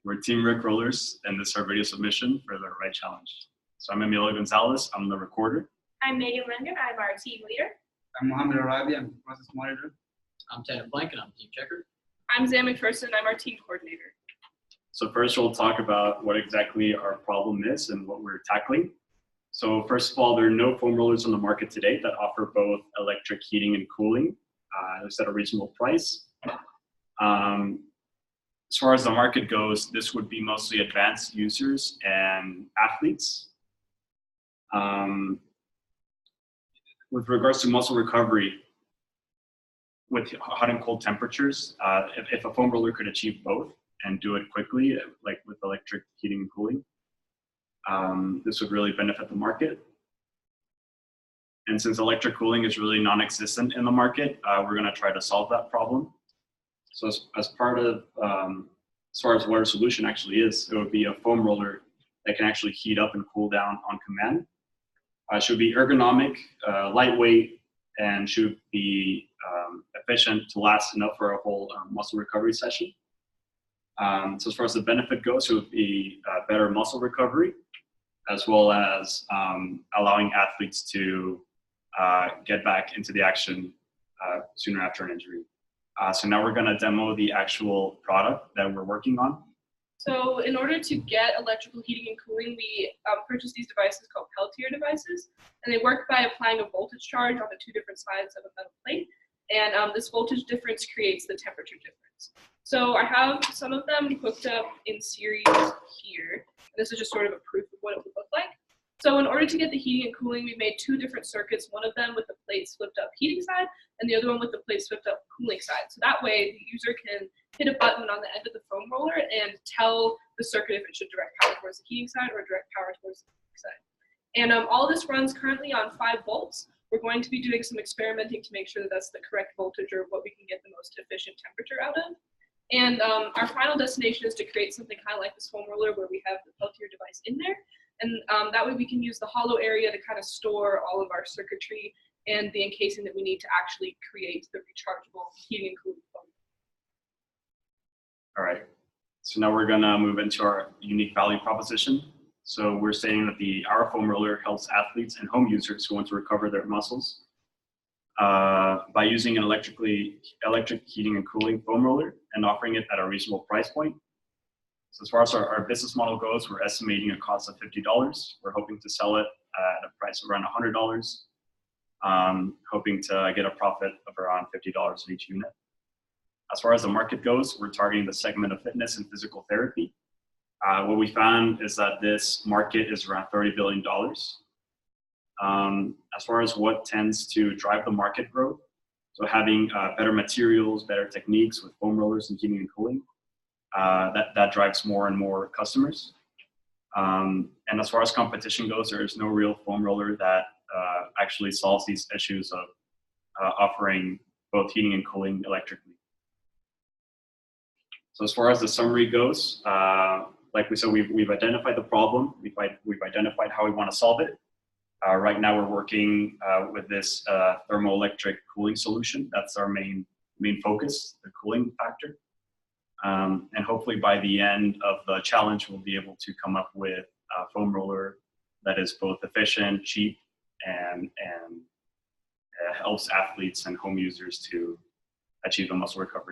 We're Team Rick Rollers, and this is our video submission for the Right Challenge. So I'm Emilio Gonzalez, I'm the recorder. I'm Megan Linder, I'm our team leader. I'm Mohammed Arabi, I'm the process monitor. I'm Tannen Blank, and I'm team checker. I'm Zan McPherson, I'm our team coordinator. So first we'll talk about what exactly our problem is and what we're tackling. So first of all, there are no foam rollers on the market today that offer both electric heating and cooling, at least at a reasonable price. As far as the market goes, this would be mostly advanced users and athletes. With regards to muscle recovery, with hot and cold temperatures, if a foam roller could achieve both and do it quickly, like with electric heating and cooling, this would really benefit the market. And since electric cooling is really non-existent in the market, we're going to try to solve that problem. So as part of, as far as what our solution actually is, it would be a foam roller that can actually heat up and cool down on command. It should be ergonomic, lightweight, and should be efficient to last enough for a whole muscle recovery session. So as far as the benefit goes, it would be better muscle recovery, as well as allowing athletes to get back into the action sooner after an injury. So now we're going to demo the actual product that we're working on. So in order to get electrical heating and cooling, we purchased these devices called Peltier devices, and they work by applying a voltage charge on the two different sides of a metal plate, and this voltage difference creates the temperature difference. So I have some of them hooked up in series here. This is just sort of a proof of what it would look like. So in order to get the heating and cooling, we made two different circuits, one of them with the plates flipped up heating side, and the other one with the plates flipped up cooling side. So that way the user can hit a button on the end of the foam roller and tell the circuit if it should direct power towards the heating side or direct power towards the cooling side. And all this runs currently on 5 volts. We're going to be doing some experimenting to make sure that that's the correct voltage or what we can get the most efficient temperature out of. And our final destination is to create something kind of like this foam roller where we have the Peltier device in there. And that way we can use the hollow area to kind of store all of our circuitry and the encasing that we need to actually create the rechargeable heating and cooling foam. All right, so now we're going to move into our unique value proposition. So we're saying that our foam roller helps athletes and home users who want to recover their muscles by using an electric heating and cooling foam roller and offering it at a reasonable price point. So as far as our business model goes, we're estimating a cost of $50. We're hoping to sell it at a price of around $100, hoping to get a profit of around $50 at each unit. As far as the market goes, we're targeting the segment of fitness and physical therapy. What we found is that this market is around $30 billion. As far as what tends to drive the market growth, so having better materials, better techniques with foam rollers and heating and cooling, that drives more and more customers. And as far as competition goes, there is no real foam roller that actually solves these issues of offering both heating and cooling electrically. So as far as the summary goes, like we said, we've identified the problem. We've identified how we want to solve it. Right now we're working with this thermoelectric cooling solution. That's our main focus, the cooling factor. And hopefully by the end of the challenge, we'll be able to come up with a foam roller that is both efficient, cheap, and helps athletes and home users to achieve a muscle recovery.